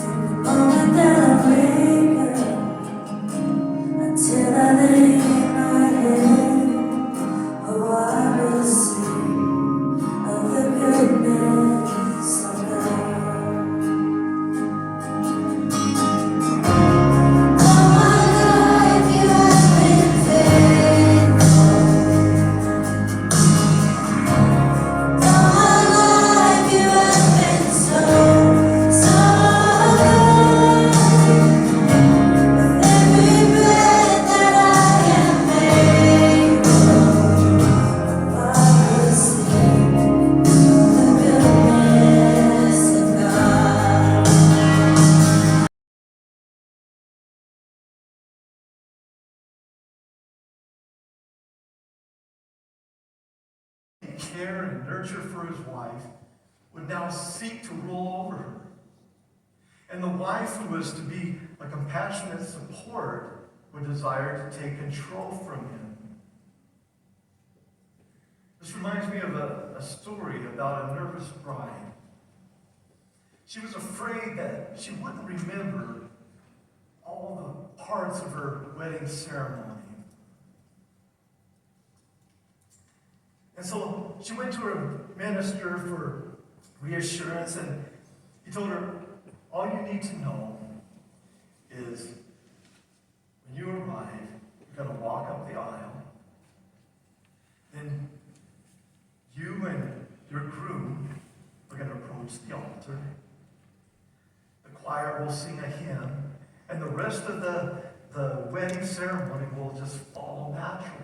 moment that I wake up until I lay my head, oh, I will sing of the goodness of God. All my life you have been faithful. All my life you have been so, so good. With every breath that I am able, I will sing the goodness of God. Care and nurture for his wife would now seek to rule over her. And the wife who was to be a compassionate support would desire to take control from him. This reminds me of a story about a nervous bride. She was afraid that she wouldn't remember all the parts of her wedding ceremony. And so she went to her minister for reassurance, and he told her, all you need to know is when you arrive, you're going to walk up the aisle. Then you and your groom are going to approach the altar. The choir will sing a hymn, and the rest of the wedding ceremony will just follow naturally.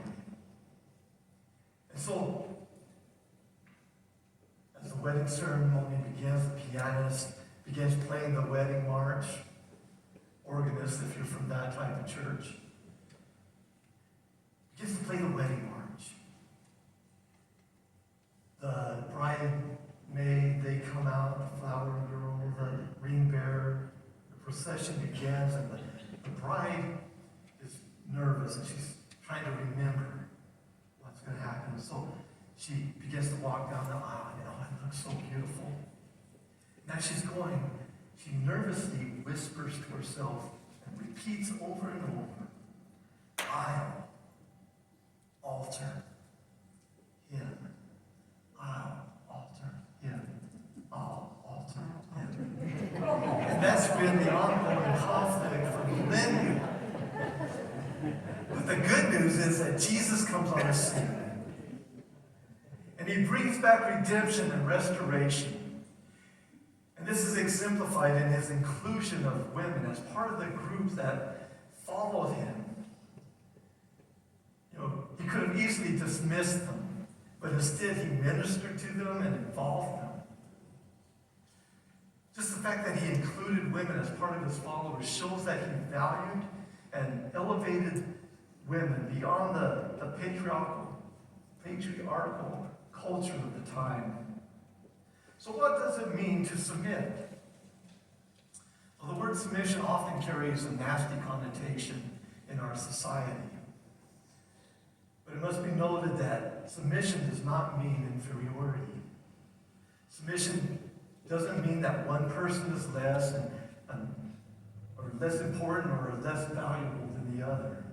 And so, as the wedding ceremony begins, the pianist begins playing the wedding march. Organist, if you're from that type of church, begins to play the wedding march. The bridesmaid, they come out, the flower girl, the ring bearer, the procession begins, and the bride is nervous, and she's trying to remember what's going to happen. So she begins to walk down the aisle, and it looks so beautiful. And as she's going, she nervously whispers to herself and repeats over and over, aisle, altar, hymn, aisle, altar, hymn, aisle, altar, hymn. And that's been the ongoing conflict for millennia. But the good news is that Jesus comes on the scene. And he brings back redemption and restoration. And this is exemplified in his inclusion of women as part of the group that followed him. You know, he could have easily dismissed them, but instead he ministered to them and involved them. Just the fact that he included women as part of his followers shows that he valued and elevated women beyond the patriarchal culture of the time. So what does it mean to submit? Well, the word submission often carries a nasty connotation in our society. But it must be noted that submission does not mean inferiority. Submission doesn't mean that one person is less or less important or less valuable than the other.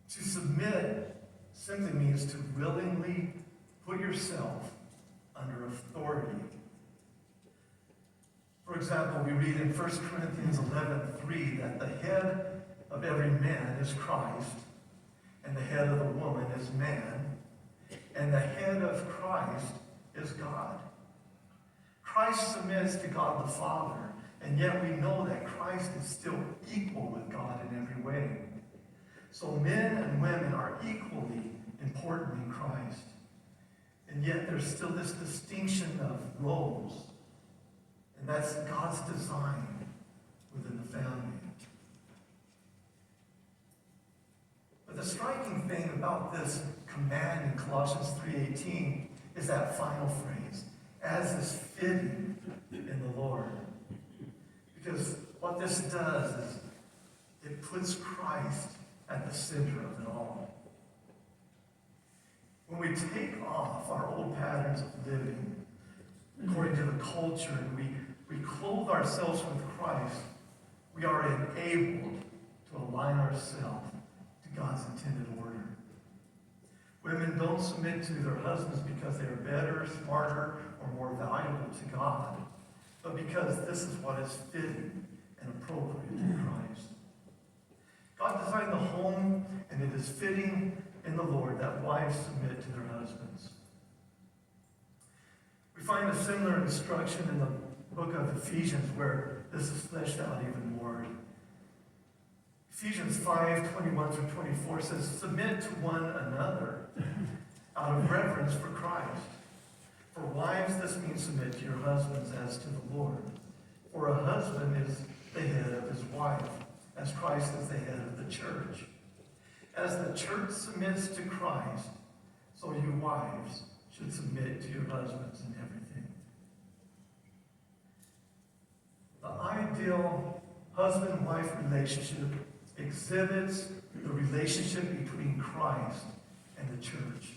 To submit simply means to willingly put yourself under authority. For example, we read in 1 Corinthians 11:3 that the head of every man is Christ, and the head of the woman is man, and the head of Christ is God. Christ submits to God the Father, and yet we know that Christ is still equal with God in every way. So men and women are equally important in Christ. And yet there's still this distinction of roles. And that's God's design within the family. But the striking thing about this command in Colossians 3:18 is that final phrase, as is fitting in the Lord. Because what this does is it puts Christ at the center of it all. When we take off our old patterns of living according to the culture, and we we clothe ourselves with Christ, we are enabled to align ourselves to God's intended order. Women don't submit to their husbands because they are better, smarter, or more valuable to God, but because this is what is fitting and appropriate to Christ. God designed the home, and it is fitting in the Lord that wives submit to their husbands. We find a similar instruction in the book of Ephesians where this is fleshed out even more. Ephesians 5:21-24 says, "Submit to one another out of reverence for Christ. For wives, this means submit to your husbands as to the Lord. For a husband is the head of his wife, as Christ is the head of the church. As the church submits to Christ, so you wives should submit to your husbands in everything." The ideal husband-wife relationship exhibits the relationship between Christ and the church.